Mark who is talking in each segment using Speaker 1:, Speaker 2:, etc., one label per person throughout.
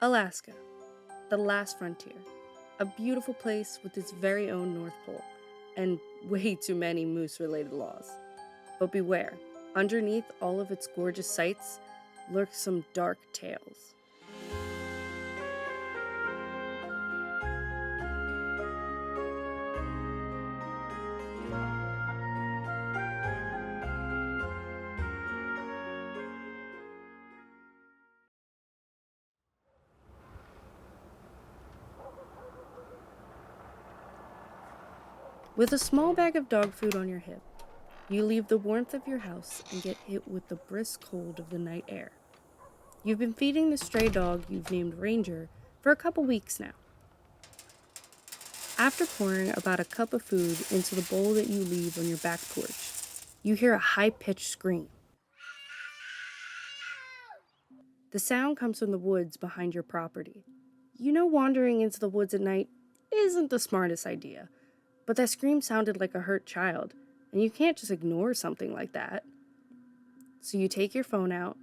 Speaker 1: Alaska, the last frontier. A beautiful place with its very own North Pole, and way too many moose-related laws. But beware, underneath all of its gorgeous sights lurk some dark tales. With a small bag of dog food on your hip, you leave the warmth of your house and get hit with the brisk cold of the night air. You've been feeding the stray dog you've named Ranger for a couple weeks now. After pouring about a cup of food into the bowl that you leave on your back porch, you hear a high-pitched scream. The sound comes from the woods behind your property. You know wandering into the woods at night isn't the smartest idea, but that scream sounded like a hurt child, and you can't just ignore something like that. So you take your phone out,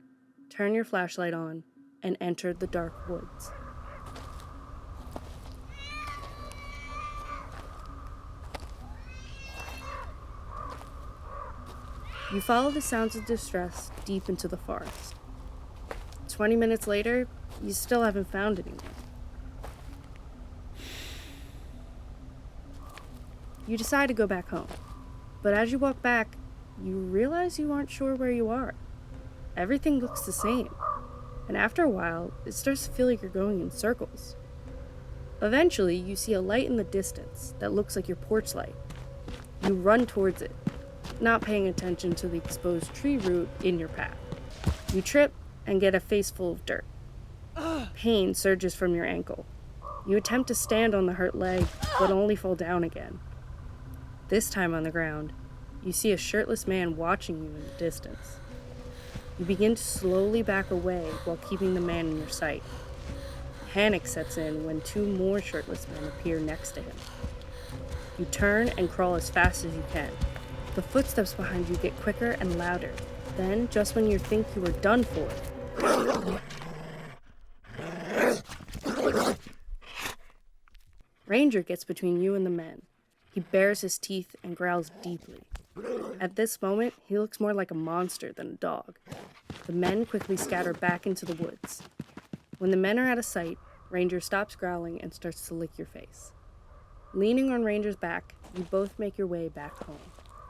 Speaker 1: turn your flashlight on, and enter the dark woods. You follow the sounds of distress deep into the forest. 20 minutes later, you still haven't found anyone. You decide to go back home, but as you walk back, you realize you aren't sure where you are. Everything looks the same, and after a while, it starts to feel like you're going in circles. Eventually, you see a light in the distance that looks like your porch light. You run towards it, not paying attention to the exposed tree root in your path. You trip and get a face full of dirt. Pain surges from your ankle. You attempt to stand on the hurt leg, but only fall down again. This time on the ground, you see a shirtless man watching you in the distance. You begin to slowly back away while keeping the man in your sight. Panic sets in when two more shirtless men appear next to him. You turn and crawl as fast as you can. The footsteps behind you get quicker and louder. Then, just when you think you are done for, Ranger gets between you and the men. He bares his teeth and growls deeply. At this moment, he looks more like a monster than a dog. The men quickly scatter back into the woods. When the men are out of sight, Ranger stops growling and starts to lick your face. Leaning on Ranger's back, you both make your way back home,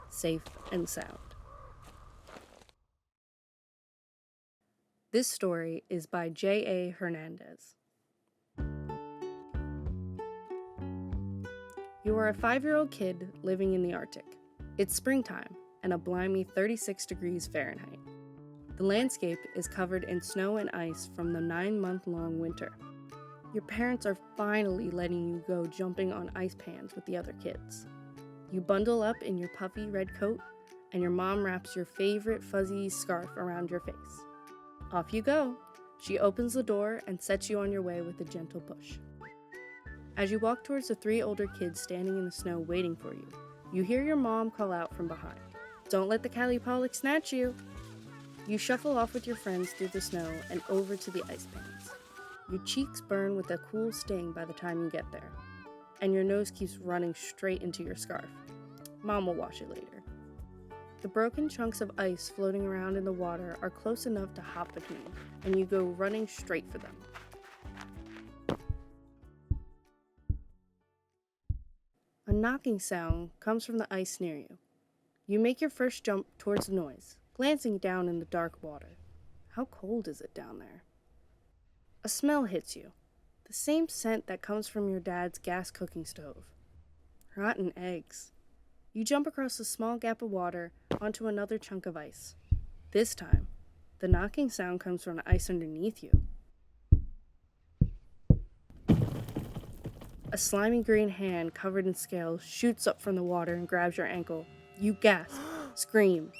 Speaker 1: safe and sound. This story is by J.A. Hernandez. You are a 5-year-old kid living in the Arctic. It's springtime and a blimey 36 degrees Fahrenheit. The landscape is covered in snow and ice from the 9-month-long winter. Your parents are finally letting you go jumping on ice pans with the other kids. You bundle up in your puffy red coat, and your mom wraps your favorite fuzzy scarf around your face. Off you go. She opens the door and sets you on your way with a gentle push. As you walk towards the 3 older kids standing in the snow waiting for you, you hear your mom call out from behind, "Don't let the Callie Pollock snatch you!" You shuffle off with your friends through the snow and over to the ice pans. Your cheeks burn with a cool sting by the time you get there, and your nose keeps running straight into your scarf. Mom will wash it later. The broken chunks of ice floating around in the water are close enough to hop between, and you go running straight for them. A knocking sound comes from the ice near you. You make your first jump towards the noise, glancing down in the dark water. How cold is it down there? A smell hits you, the same scent that comes from your dad's gas cooking stove. Rotten eggs. You jump across a small gap of water onto another chunk of ice. This time, the knocking sound comes from the ice underneath you. A slimy green hand covered in scales shoots up from the water and grabs your ankle. You gasp, scream.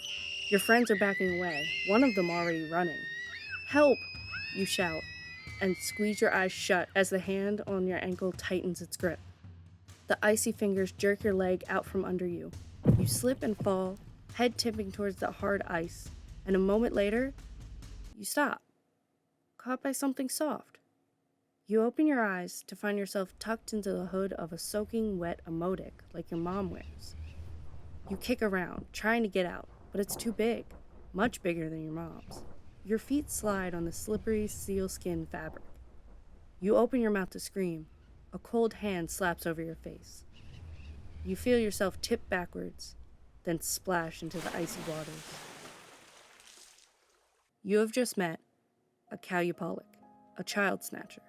Speaker 1: Your friends are backing away, one of them already running. "Help!" you shout, and squeeze your eyes shut as the hand on your ankle tightens its grip. The icy fingers jerk your leg out from under you. You slip and fall, head tipping towards the hard ice, and a moment later, you stop, caught by something soft. You open your eyes to find yourself tucked into the hood of a soaking wet emotic like your mom wears. You kick around, trying to get out, but it's too big, much bigger than your mom's. Your feet slide on the slippery sealskin fabric. You open your mouth to scream. A cold hand slaps over your face. You feel yourself tip backwards, then splash into the icy waters. You have just met a Calupolic, a child snatcher,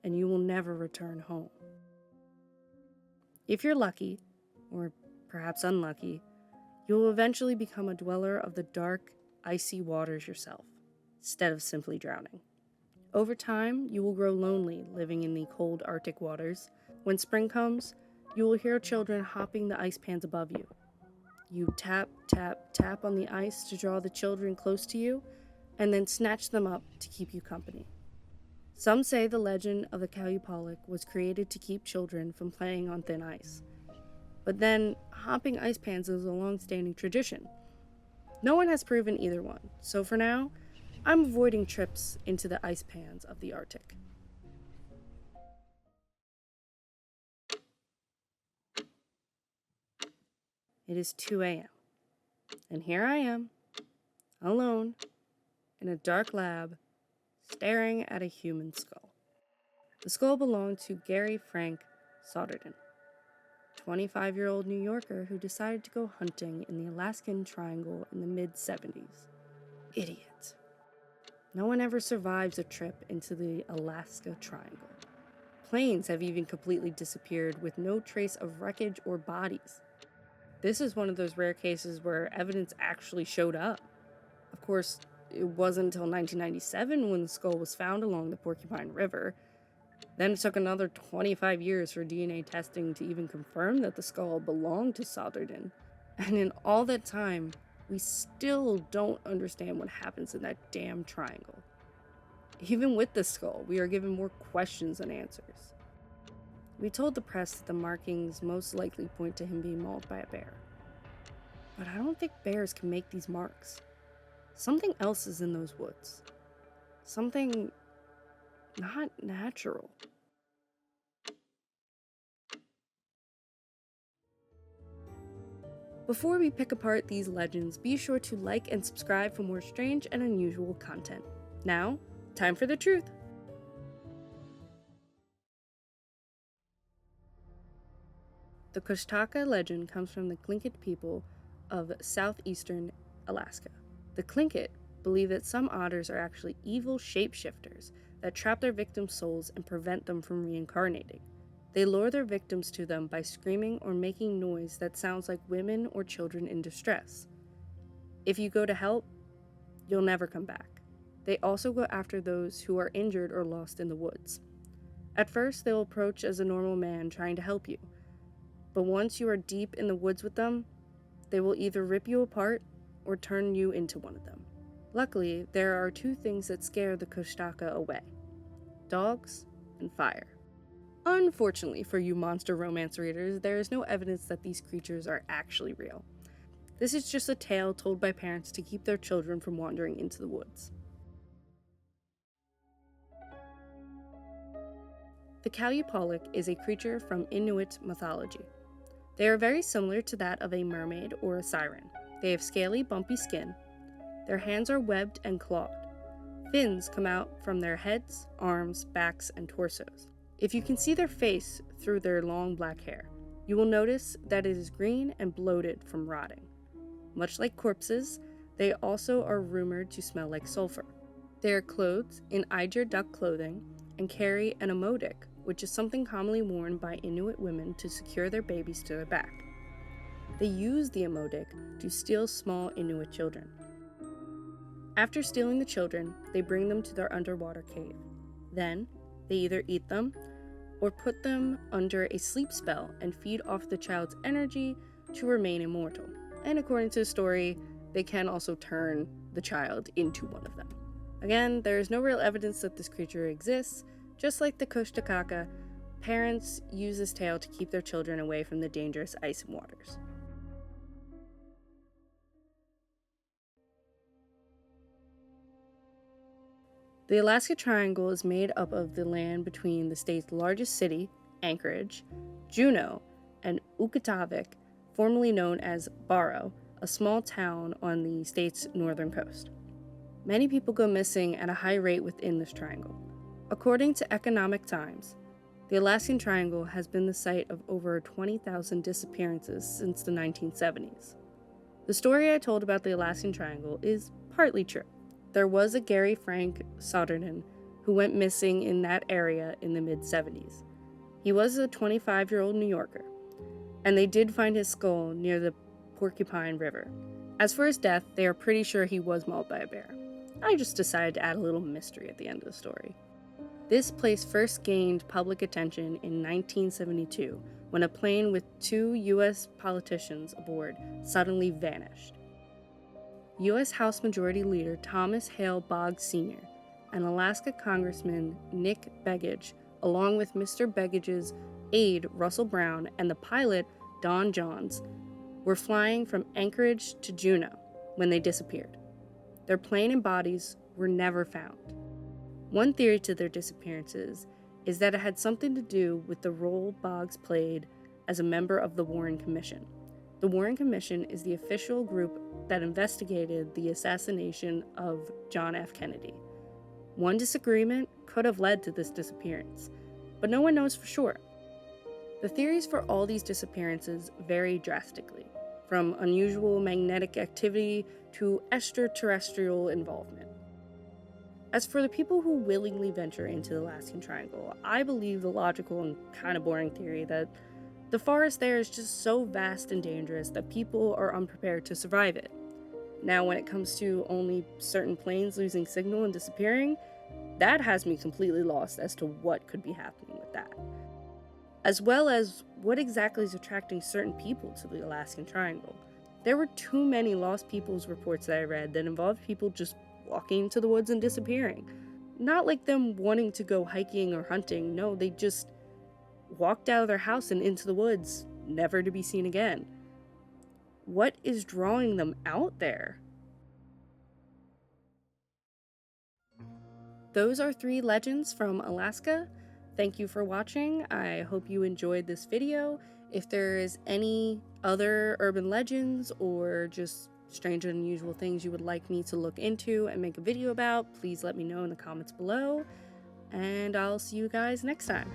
Speaker 1: and you will never return home. If you're lucky, or perhaps unlucky, you will eventually become a dweller of the dark, icy waters yourself, instead of simply drowning. Over time, you will grow lonely living in the cold Arctic waters. When spring comes, you will hear children hopping the ice pans above you. You tap, tap, tap on the ice to draw the children close to you, and then snatch them up to keep you company. Some say the legend of the Calupolic was created to keep children from playing on thin ice. But then, hopping ice pans is a long-standing tradition. No one has proven either one, so for now, I'm avoiding trips into the ice pans of the Arctic. It is 2 a.m., and here I am, alone, in a dark lab, staring at a human skull. The skull belonged to Gary Frank Soderden, 25-year-old New Yorker who decided to go hunting in the Alaskan Triangle in the mid-70s. Idiot. No one ever survives a trip into the Alaska Triangle. Planes have even completely disappeared with no trace of wreckage or bodies. This is one of those rare cases where evidence actually showed up. Of course, it wasn't until 1997 when the skull was found along the Porcupine River. Then it took another 25 years for DNA testing to even confirm that the skull belonged to Soderden. And in all that time, we still don't understand what happens in that damn triangle. Even with the skull, we are given more questions than answers. We told the press that the markings most likely point to him being mauled by a bear. But I don't think bears can make these marks. Something else is in those woods. Something not natural. Before we pick apart these legends, be sure to like and subscribe for more strange and unusual content. Now, time for the truth. The Kushtaka legend comes from the Tlingit people of southeastern Alaska. The Tlingit believe that some otters are actually evil shapeshifters that trap their victims' souls and prevent them from reincarnating. They lure their victims to them by screaming or making noise that sounds like women or children in distress. If you go to help, you'll never come back. They also go after those who are injured or lost in the woods. At first, they'll approach as a normal man trying to help you. But once you are deep in the woods with them, they will either rip you apart or turn you into one of them. Luckily, there are two things that scare the Kushtaka away: dogs and fire. Unfortunately for you monster romance readers, there is no evidence that these creatures are actually real. This is just a tale told by parents to keep their children from wandering into the woods. The Calupolic is a creature from Inuit mythology. They are very similar to that of a mermaid or a siren. They have scaly, bumpy skin. Their hands are webbed and clawed. Fins come out from their heads, arms, backs, and torsos. If you can see their face through their long black hair, you will notice that it is green and bloated from rotting. Much like corpses, they also are rumored to smell like sulfur. They are clothed in Eiger duck clothing and carry an emotic, which is something commonly worn by Inuit women to secure their babies to their back. They use the emotic to steal small Inuit children. After stealing the children, they bring them to their underwater cave. Then, they either eat them or put them under a sleep spell and feed off the child's energy to remain immortal. And according to the story, they can also turn the child into one of them. Again, there is no real evidence that this creature exists. Just like the Kushtaka, parents use this tale to keep their children away from the dangerous ice and waters. The Alaska Triangle is made up of the land between the state's largest city, Anchorage, Juneau, and Ukitavik, formerly known as Barrow, a small town on the state's northern coast. Many people go missing at a high rate within this triangle. According to Economic Times, the Alaskan Triangle has been the site of over 20,000 disappearances since the 1970s. The story I told about the Alaskan Triangle is partly true. There was a Gary Frank Soderman who went missing in that area in the mid-70s. He was a 25-year-old New Yorker, and they did find his skull near the Porcupine River. As for his death, they are pretty sure he was mauled by a bear. I just decided to add a little mystery at the end of the story. This place first gained public attention in 1972 when a plane with 2 U.S. politicians aboard suddenly vanished. U.S. House Majority Leader Thomas Hale Boggs Sr. and Alaska Congressman Nick Begich, along with Mr. Begich's aide Russell Brown and the pilot Don Johns, were flying from Anchorage to Juneau when they disappeared. Their plane and bodies were never found. One theory to their disappearances is that it had something to do with the role Boggs played as a member of the Warren Commission. The Warren Commission is the official group that investigated the assassination of John F. Kennedy. One disagreement could have led to this disappearance, but no one knows for sure. The theories for all these disappearances vary drastically, from unusual magnetic activity to extraterrestrial involvement. As for the people who willingly venture into the Alaskan Triangle, I believe the logical and kind of boring theory that the forest there is just so vast and dangerous that people are unprepared to survive it. Now, when it comes to only certain planes losing signal and disappearing, that has me completely lost as to what could be happening with that. As well as what exactly is attracting certain people to the Alaskan Triangle. There were too many lost people's reports that I read that involved people just walking into the woods and disappearing. Not like them wanting to go hiking or hunting, no, they just walked out of their house and into the woods, never to be seen again. What is drawing them out there? Those are 3 legends from Alaska. Thank you for watching. I hope you enjoyed this video. If there is any other urban legends or just strange and unusual things you would like me to look into and make a video about, please let me know in the comments below. And I'll see you guys next time.